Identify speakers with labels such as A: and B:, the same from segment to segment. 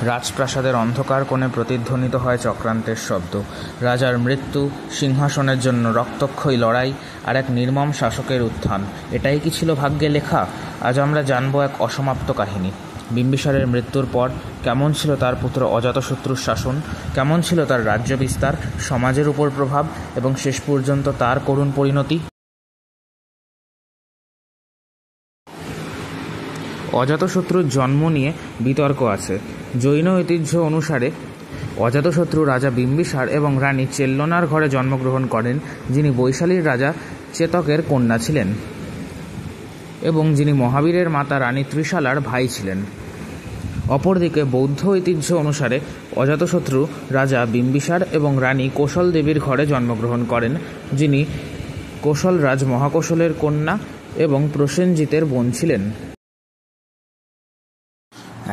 A: রাজপ্রাসাদের অন্ধকার কোণে প্রতিধ্বনিত হয় চক্রান্তের শব্দ। রাজার মৃত্যু, সিংহাসনের জন্য রক্তক্ষয়ী লড়াই, আর এক নির্মম শাসকের উত্থান। এটাই কি ছিল ভাগ্যে লেখা? আজ আমরা জানব এক অসমাপ্ত কাহিনী। বিম্বিসারের মৃত্যুর পর কেমন ছিল তার পুত্র অজাতশত্রুর শাসন, কেমন ছিল তার রাজ্য বিস্তার, সমাজের উপর প্রভাব এবং শেষ পর্যন্ত তার করুণ পরিণতি। অজাতশত্রুর জন্ম নিয়ে বিতর্ক আছে। জৈন ঐতিহ্য অনুসারে অজাতশত্রু রাজা বিম্বিসার এবং রানী চেল্লনার ঘরে জন্মগ্রহণ করেন, যিনি বৈশালীর রাজা চেতকের কন্যা ছিলেন এবং যিনি মহাবীরের মাতা রানী ত্রিশালার ভাই ছিলেন। অপরদিকে বৌদ্ধ ঐতিহ্য অনুসারে অজাতশত্রু রাজা বিম্বিসার এবং রানী কোশল দেবীর ঘরে জন্মগ্রহণ করেন, যিনি কোশলরাজ মহাকৌশলের কন্যা এবং প্রসেনজিতের বোন ছিলেন।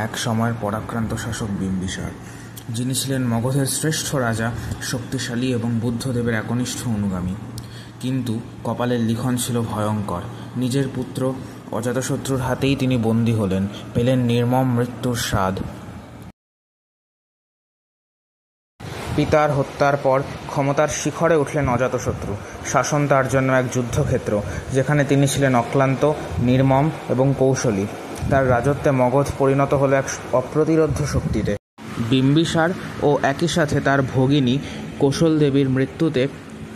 A: এক সময়ের পরাক্রান্ত শাসক বিম্বিসার, যিনি ছিলেন মগধের শ্রেষ্ঠ রাজা, শক্তিশালী এবং বুদ্ধদেবের একনিষ্ঠ অনুগামী। কিন্তু কপালের লিখন ছিল ভয়ঙ্কর। নিজের পুত্র অজাতশত্রুর হাতেই তিনি বন্দী হলেন, পেলেন নির্মম মৃত্যুর স্বাদ। পিতার হত্যার পর ক্ষমতার শিখরে উঠলেন অজাতশত্রু। শাসন তার জন্য এক যুদ্ধক্ষেত্র, যেখানে তিনি ছিলেন অক্লান্ত, নির্মম এবং কৌশলী। তার রাজত্বে মগধ পরিণত হলো এক অপ্রতিরোধ্য শক্তিতে। বিম্বিসার ও একই সাথে তার ভগিনী কোশল দেবীর মৃত্যুতে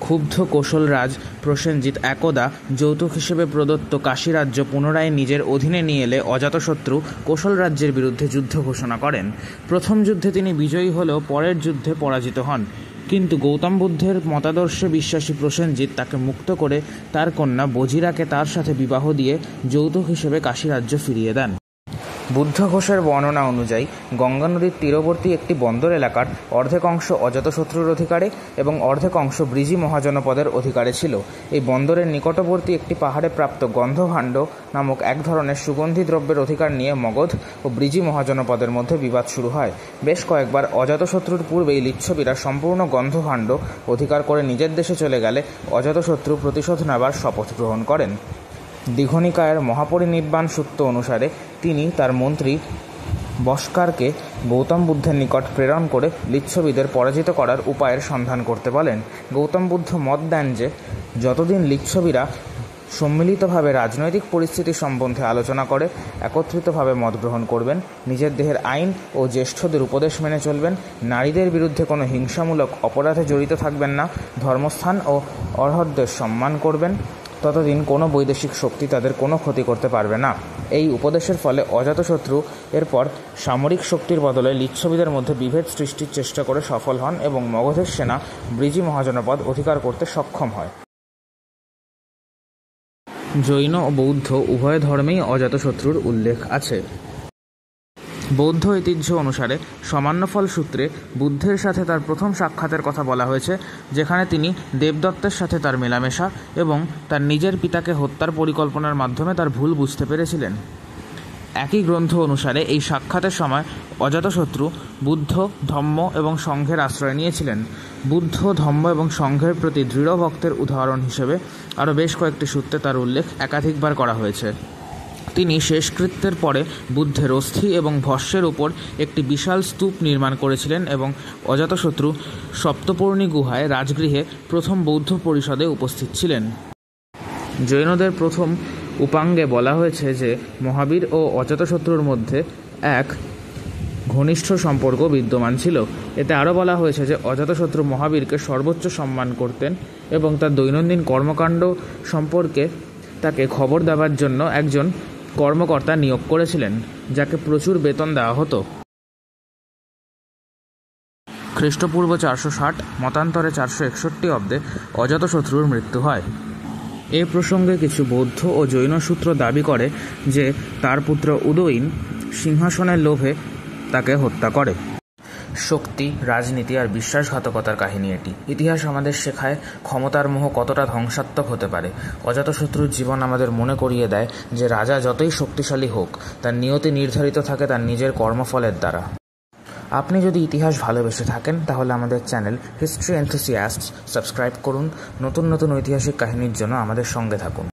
A: ক্ষুব্ধ কোশলরাজ প্রসেনজিৎ একদা যৌতুক হিসেবে প্রদত্ত কাশী রাজ্য পুনরায় নিজের অধীনে নিয়ে এলে অজাতশত্রু কোশল রাজ্যের বিরুদ্ধে যুদ্ধ ঘোষণা করেন। প্রথম যুদ্ধে তিনি বিজয়ী হলেও পরের যুদ্ধে পরাজিত হন, কিন্তু গৌতম বুদ্ধের মতাদর্শে বিশ্বাসী প্রসেনজিৎ তাকে মুক্ত করে তার কন্যা বজিরাকে তার সাথে বিবাহ দিয়ে যৌতুক হিসেবে কাশী রাজ্য ফিরিয়ে দেন। বুদ্ধ ঘোষের বর্ণনা অনুযায়ী গঙ্গা নদীর তীরবর্তী একটি বন্দর এলাকার অর্ধেক অংশ অজাতশত্রুর অধিকারে এবং অর্ধেক অংশ ব্রিজি মহাজনপদের অধিকারে ছিল। এই বন্দরের নিকটবর্তী একটি পাহাড়ে প্রাপ্ত গন্ধভাণ্ড নামক এক ধরনের সুগন্ধি দ্রব্যের অধিকার নিয়ে মগধ ও ব্রিজি মহাজনপদের মধ্যে বিবাদ শুরু হয়। বেশ কয়েকবার অজাতশত্রুর পূর্বেই লিচ্ছবীরা সম্পূর্ণ গন্ধভাণ্ড অধিকার করে নিজের দেশে চলে গেলে অজাতশত্রু প্রতিশোধ নেবার শপথ গ্রহণ করেন। দীঘনিকায়ের মহাপরিনিব্বাণ সূত্র অনুসারে তিনি তার মন্ত্রী বস্কারকে গৌতম বুদ্ধের নিকট প্রেরণ করে লিচ্ছবীদের পরাজিত করার উপায়ের সন্ধান করতে বলেন। গৌতম বুদ্ধ মত দেন যে যতদিন লিচ্ছবীরা সম্মিলিতভাবে রাজনৈতিক পরিস্থিতি সম্বন্ধে আলোচনা করে একত্রিতভাবে মত গ্রহণ করবেন, নিজের দেহের আইন ও জ্যেষ্ঠদের উপদেশ মেনে চলবেন, নারীদের বিরুদ্ধে কোনো হিংসামূলক অপরাধে জড়িত থাকবেন না, ধর্মস্থান ও অর্হতদের সম্মান করবেন, ততদিন কোনো বৈদেশিক শক্তি তাদের কোনো ক্ষতি করতে পারবে না। এই উপদেশের ফলে অজাতশত্রু এরপর সামরিক শক্তির বদলে লিচ্ছবীদের মধ্যে বিভেদ সৃষ্টির চেষ্টা করে সফল হন এবং মগধের সেনা ব্রিজি মহাজনপদ অধিকার করতে সক্ষম হয়। জৈন ও বৌদ্ধ উভয় ধর্মেই অজাতশত্রুর উল্লেখ আছে। বৌদ্ধ ঐতিহ্য অনুসারে সমান্যফল সূত্রে বুদ্ধের সাথে তার প্রথম সাক্ষাতের কথা বলা হয়েছে, যেখানে তিনি দেবদত্তের সাথে তার মেলামেশা এবং তার নিজের পিতাকে হত্যার পরিকল্পনার মাধ্যমে তার ভুল বুঝতে পেরেছিলেন। একই গ্রন্থ অনুসারে এই সাক্ষাতের সময় অজাতশত্রু বুদ্ধ, ধম্ম এবং সংঘের আশ্রয় নিয়েছিলেন। বুদ্ধ, ধম্ম এবং সংঘের প্রতি দৃঢ় ভক্তের উদাহরণ হিসেবে আরও বেশ কয়েকটি সূত্রে তার উল্লেখ একাধিকবার করা হয়েছে। তিনি শেষকৃত্যের পরে বুদ্ধের অস্থি এবং ভস্মের উপর একটি বিশাল স্তূপ নির্মাণ করেছিলেন এবং অজাতশত্রু সপ্তপর্ণী গুহায় রাজগৃহে প্রথম বৌদ্ধ পরিষদে উপস্থিত ছিলেন। জৈনদের প্রথম উপাঙ্গে বলা হয়েছে যে মহাবীর ও অজাতশত্রুর মধ্যে এক ঘনিষ্ঠ সম্পর্ক বিদ্যমান ছিল। এতে আরও বলা হয়েছে যে অজাতশত্রু মহাবীরকে সর্বোচ্চ সম্মান করতেন এবং তার দৈনন্দিন কর্মকাণ্ড সম্পর্কে তাকে খবর দেওয়ার জন্য একজন কর্মকর্তা নিয়োগ করেছিলেন, যাকে প্রচুর বেতন দেওয়া হতো। খ্রিস্টপূর্ব 460 মতান্তরে 461 অব্দে অজাতশত্রুর মৃত্যু হয়। এ প্রসঙ্গে কিছু বৌদ্ধ ও জৈন সূত্র দাবি করে যে তার পুত্র উদয়ীন সিংহাসনের লোভে তাকে হত্যা করে। শক্তি, রাজনীতি আর বিশ্বাসঘাতকতার কাহিনী এটি। ইতিহাস আমাদের শেখায় ক্ষমতার মোহ কতটা ধ্বংসাত্মক হতে পারে। অজাতশত্রুর জীবন আমাদের মনে করিয়ে দেয় যে রাজা যতই শক্তিশালী হোক, তার নিয়তি নির্ধারিত থাকে তার নিজের কর্মফলের দ্বারা। আপনি যদি ইতিহাস ভালোবেসে থাকেন তাহলে আমাদের চ্যানেল হিস্ট্রি এনথুসিয়াস্টস সাবস্ক্রাইব করুন। নতুন নতুন ঐতিহাসিক কাহিনীর জন্য আমাদের সঙ্গে থাকুন।